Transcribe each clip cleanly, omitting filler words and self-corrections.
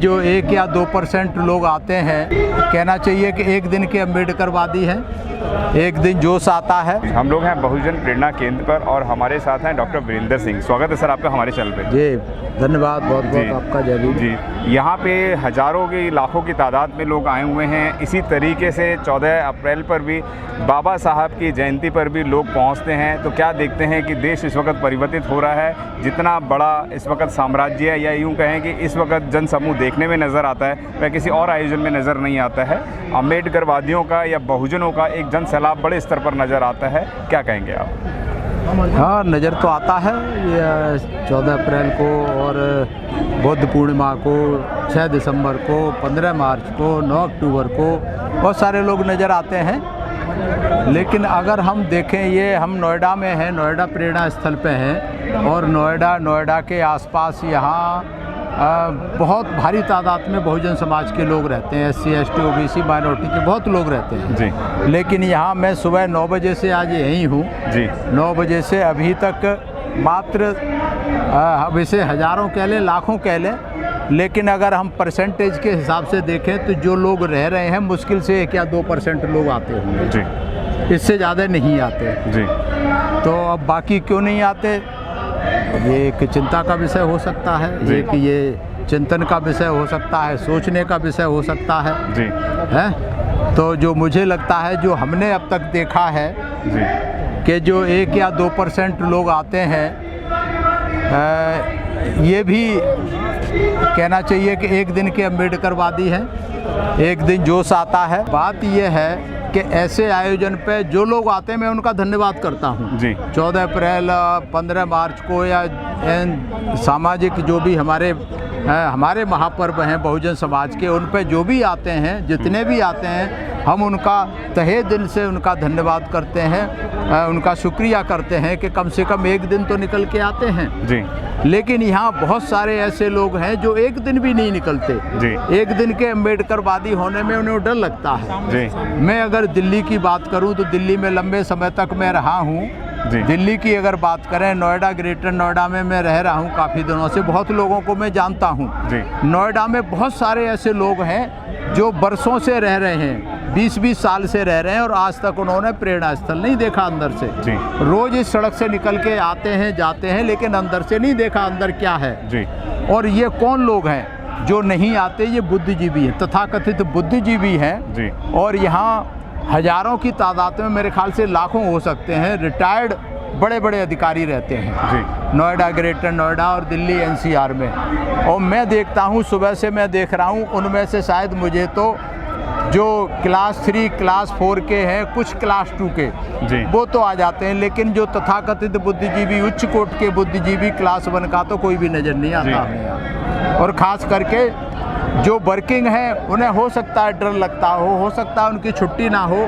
जो 1 या 2% लोग आते हैं, कहना चाहिए कि एक दिन के अम्बेडकरवादी हैं, एक दिन जोश आता है। हम लोग हैं बहुजन प्रेरणा केंद्र पर और हमारे साथ हैं डॉक्टर वीरेंद्र सिंह। स्वागत है सर आपका हमारे चैनल पे। जी धन्यवाद, बहुत बहुत आपका जय भीम। जी, यहाँ पे हज़ारों की लाखों की तादाद में लोग आए हुए हैं। इसी तरीके से 14 अप्रैल पर भी बाबा साहब की जयंती पर भी लोग पहुँचते हैं। तो क्या देखते हैं कि देश इस वक्त परिवर्तित हो रहा है, जितना बड़ा इस वक्त साम्राज्य है या यूँ कहें कि इस वक्त जनसमूह देखने में नज़र आता है वह किसी और आयोजन में नज़र नहीं आता है। अम्बेडकरवादियों का या बहुजनों का एक जन सैलाब बड़े स्तर पर नज़र आता है, क्या कहेंगे आप? हाँ, नज़र तो आता है। ये 14 अप्रैल को और बुद्ध पूर्णिमा को, 6 दिसंबर को, 15 मार्च को, 9 अक्टूबर को बहुत सारे लोग नज़र आते हैं। लेकिन अगर हम देखें, ये हम नोएडा में हैं, नोएडा प्रेरणा स्थल पे हैं और नोएडा के आसपास यहाँ बहुत भारी तादाद में बहुजन समाज के लोग रहते हैं। SC ST OBC माइनॉरिटी के बहुत लोग रहते हैं जी। लेकिन यहाँ मैं सुबह 9 बजे से आज यहीं हूँ जी। 9 बजे से अभी तक मात्र अब इसे हज़ारों कह लें, लाखों कह लें, लेकिन अगर हम परसेंटेज के हिसाब से देखें तो जो लोग रह रहे हैं मुश्किल से 1 या 2% लोग आते होंगे जी। इससे ज़्यादा नहीं आते जी। तो अब बाकी क्यों नहीं आते, ये एक चिंता का विषय हो सकता है, एक ये चिंतन का विषय हो सकता है, सोचने का विषय हो सकता है जी। है। तो जो मुझे लगता है, जो हमने अब तक देखा है जी, कि जो 1 या 2% लोग आते हैं, ये भी कहना चाहिए कि एक दिन के अम्बेडकरवादी हैं, एक दिन जोश आता है। बात ये है कि ऐसे आयोजन पे जो लोग आते हैं मैं उनका धन्यवाद करता हूँ जी। 14 अप्रैल 15 मार्च को या सामाजिक जो भी हमारे महापर्व हैं बहुजन समाज के, उन पे जो भी आते हैं, जितने भी आते हैं, हम उनका तहे दिल से उनका धन्यवाद करते हैं, उनका शुक्रिया करते हैं कि कम से कम एक दिन तो निकल के आते हैं जी। लेकिन यहाँ बहुत सारे ऐसे लोग हैं जो एक दिन भी नहीं निकलते जी। एक दिन के अम्बेडकरवादी होने में उन्हें डर लगता है जी। मैं अगर दिल्ली की बात करूँ तो दिल्ली में लंबे समय तक मैं रहा हूँ। दिल्ली की अगर बात करें, नोएडा, ग्रेटर नोएडा में मैं रह रहा हूँ काफ़ी दिनों से, बहुत लोगों को मैं जानता हूँ। नोएडा में बहुत सारे ऐसे लोग हैं जो बरसों से रह रहे हैं, 20-20 साल से रह रहे हैं और आज तक उन्होंने प्रेरणा स्थल नहीं देखा अंदर से जी। रोज़ इस सड़क से निकल के आते हैं जाते हैं, लेकिन अंदर से नहीं देखा अंदर क्या है जी। और ये कौन लोग हैं जो नहीं आते? ये बुद्धिजीवी हैं, तथाकथित बुद्धिजीवी हैं जी। और यहाँ हज़ारों की तादाद में, मेरे ख्याल से लाखों हो सकते हैं, रिटायर्ड बड़े बड़े अधिकारी रहते हैं जी। नोएडा, ग्रेटर नोएडा और दिल्ली NCR में। और मैं देखता हूँ, सुबह से मैं देख रहा हूँ, उनमें से शायद मुझे तो जो क्लास 3, क्लास 4 के हैं, कुछ क्लास 2 के जी, वो तो आ जाते हैं, लेकिन जो तथाकथित बुद्धिजीवी, उच्च कोट के बुद्धिजीवी क्लास 1 का तो कोई भी नज़र नहीं आता हमें। और ख़ास करके जो वर्किंग है उन्हें हो सकता है डर लगता हो सकता है उनकी छुट्टी ना हो,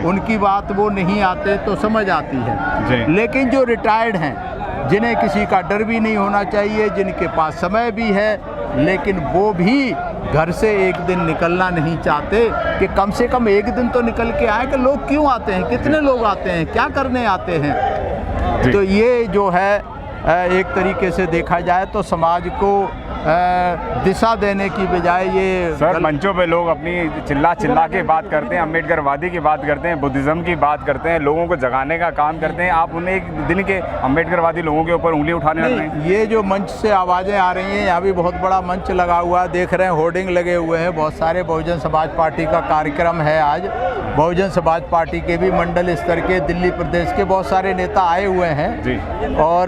उनकी बात वो नहीं आते तो समझ आती है। लेकिन जो रिटायर्ड हैं, जिन्हें किसी का डर भी नहीं होना चाहिए, जिनके पास समय भी है, लेकिन वो भी घर से एक दिन निकलना नहीं चाहते कि कम से कम एक दिन तो निकल के आए। कि लोग क्यों आते हैं, कितने लोग आते हैं, क्या करने आते हैं? तो ये जो है एक तरीके से देखा जाए तो समाज को दिशा देने की बजाय ये सर मंचों पे लोग अपनी चिल्ला के बात करते हैं, अम्बेडकरवादी की बात करते हैं, बुद्धिज़्म की बात करते हैं, लोगों को जगाने का काम करते हैं। आप उन्हें एक दिन के अम्बेडकरवादी लोगों के ऊपर उंगली उठाने लग रहे हैं। ये जो मंच से आवाज़ें आ रही हैं, यहाँ भी बहुत बड़ा मंच लगा हुआ है, देख रहे हैं, होर्डिंग लगे हुए हैं, बहुत सारे बहुजन समाज पार्टी का कार्यक्रम है आज। बहुजन समाज पार्टी के भी मंडल स्तर के दिल्ली प्रदेश के बहुत सारे नेता आए हुए हैं जी। और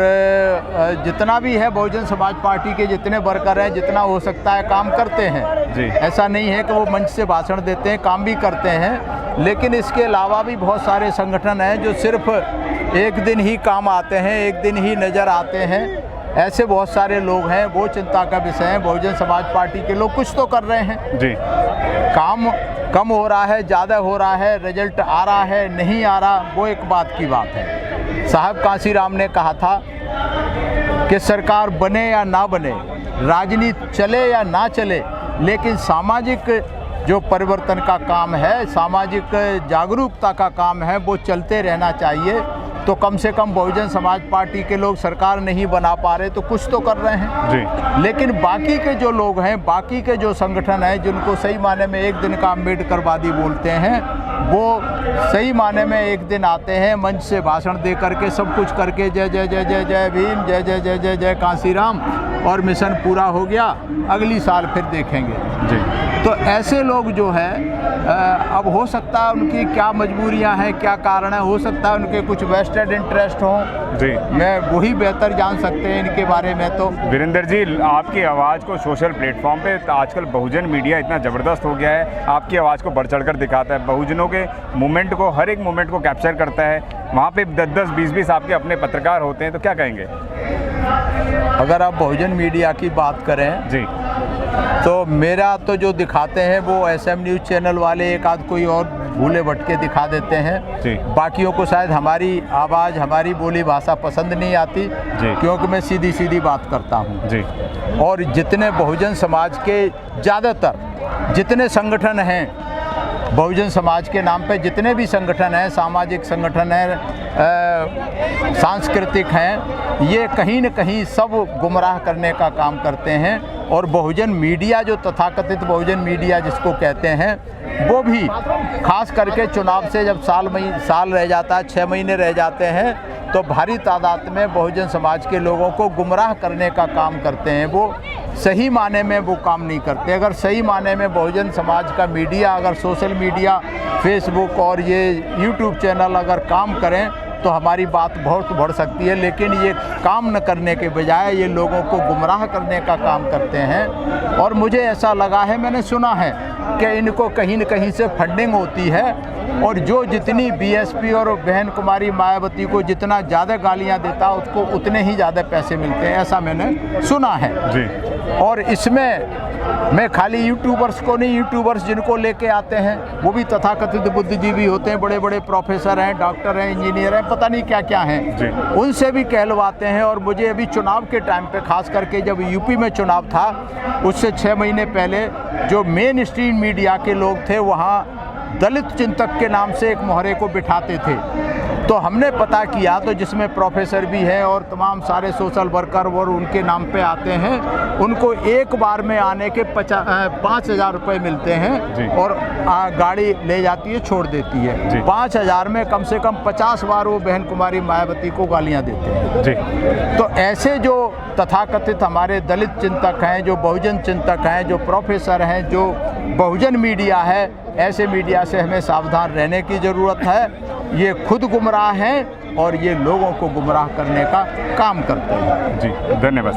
जितना भी है बहुजन समाज पार्टी के जितने वर्कर हैं, जितना हो सकता है काम करते हैं जी। ऐसा नहीं है कि वो मंच से भाषण देते हैं, काम भी करते हैं। लेकिन इसके अलावा भी बहुत सारे संगठन हैं जो सिर्फ एक दिन ही काम आते हैं, एक दिन ही नज़र आते हैं। ऐसे बहुत सारे लोग हैं, वो चिंता का विषय है। बहुजन समाज पार्टी के लोग कुछ तो कर रहे हैं जी। काम कम हो रहा है, ज़्यादा हो रहा है, रिजल्ट आ रहा है, नहीं आ रहा, वो एक बात की बात है। साहब कांशीराम ने कहा था कि सरकार बने या ना बने, राजनीति चले या ना चले, लेकिन सामाजिक जो परिवर्तन का काम है, सामाजिक जागरूकता का काम है, वो चलते रहना चाहिए। तो कम से कम बहुजन समाज पार्टी के लोग सरकार नहीं बना पा रहे तो कुछ तो कर रहे हैं जी। लेकिन बाकी के जो लोग हैं, बाकी के जो संगठन हैं जिनको सही माने में एक दिन का अम्बेडकरवादी बोलते हैं, वो सही माने में एक दिन आते हैं मंच से भाषण दे करके, सब कुछ करके जय जय जय जय जय भीम, जय जय जय जय जय कांसीराम, और मिशन पूरा हो गया, अगली साल फिर देखेंगे जी। तो ऐसे लोग जो है अब हो सकता है उनकी क्या मजबूरियां हैं, क्या कारण है, हो सकता है उनके कुछ वेस्टेड इंटरेस्ट हों जी। मैं वही बेहतर जान सकते हैं इनके बारे में। तो वीरेंद्र जी, आपकी आवाज़ को सोशल प्लेटफॉर्म पे आजकल बहुजन मीडिया इतना ज़बरदस्त हो गया है, आपकी आवाज़ को बढ़ चढ़ कर दिखाता है, बहुजनों के मूवमेंट को, हर एक मूवमेंट को कैप्चर करता है, वहाँ पे 10-10, 20-20 आपके अपने पत्रकार होते हैं, तो क्या कहेंगे? अगर आप बहुजन मीडिया की बात करें जी तो मेरा तो जो दिखाते हैं वो SM न्यूज़ चैनल वाले एक आध कोई और भूले भटके दिखा देते हैं जी। बाकियों को शायद हमारी आवाज़, हमारी बोली भाषा पसंद नहीं आती जी। क्योंकि मैं सीधी सीधी बात करता हूँ जी। और जितने बहुजन समाज के ज़्यादातर जितने संगठन हैं, बहुजन समाज के नाम पे जितने भी संगठन हैं, सामाजिक संगठन हैं, सांस्कृतिक हैं, ये कहीं न कहीं सब गुमराह करने का काम करते हैं। और बहुजन मीडिया, जो तथाकथित बहुजन मीडिया जिसको कहते हैं, वो भी खास करके चुनाव से जब साल रह जाता है, 6 महीने रह जाते हैं, तो भारी तादाद में बहुजन समाज के लोगों को गुमराह करने का काम करते हैं। वो सही माने में वो काम नहीं करते। अगर सही माने में बहुजन समाज का मीडिया, अगर सोशल मीडिया, फेसबुक और ये यूट्यूब चैनल अगर काम करें तो हमारी बात बहुत बढ़ सकती है, लेकिन ये काम न करने के बजाय ये लोगों को गुमराह करने का काम करते हैं। और मुझे ऐसा लगा है, मैंने सुना है कि इनको कहीं न कहीं से फंडिंग होती है और जो जितनी BSP और बहन कुमारी मायावती को जितना ज़्यादा गालियां देता उसको उतने ही ज़्यादा पैसे मिलते हैं, ऐसा मैंने सुना है जी। और इसमें मैं खाली यूट्यूबर्स को नहीं, यूट्यूबर्स जिनको लेके आते हैं वो भी तथाकथित बुद्धिजीवी होते हैं, बड़े बड़े प्रोफेसर हैं, डॉक्टर हैं, इंजीनियर हैं, पता नहीं क्या क्या हैं जी। उनसे भी कहलवाते हैं। और मुझे अभी चुनाव के टाइम पे, खास करके जब यूपी में चुनाव था उससे 6 महीने पहले, जो मेन स्ट्रीम मीडिया के लोग थे वहाँ दलित चिंतक के नाम से एक मोहरे को बिठाते थे। तो हमने पता किया तो जिसमें प्रोफेसर भी हैं और तमाम सारे सोशल वर्कर और उनके नाम पे आते हैं, उनको एक बार में आने के 5,000 रुपये मिलते हैं जी। और गाड़ी ले जाती है, छोड़ देती है जी। 5,000 में कम से कम 50 बार वो बहन कुमारी मायावती को गालियाँ देते हैं जी। तो ऐसे जो तथाकथित हमारे दलित चिंतक हैं, जो बहुजन चिंतक हैं, जो प्रोफेसर हैं, जो बहुजन मीडिया है, ऐसे मीडिया से हमें सावधान रहने की ज़रूरत है। ये खुद गुमराह हैं और ये लोगों को गुमराह करने का काम करते हैं। जी, धन्यवाद।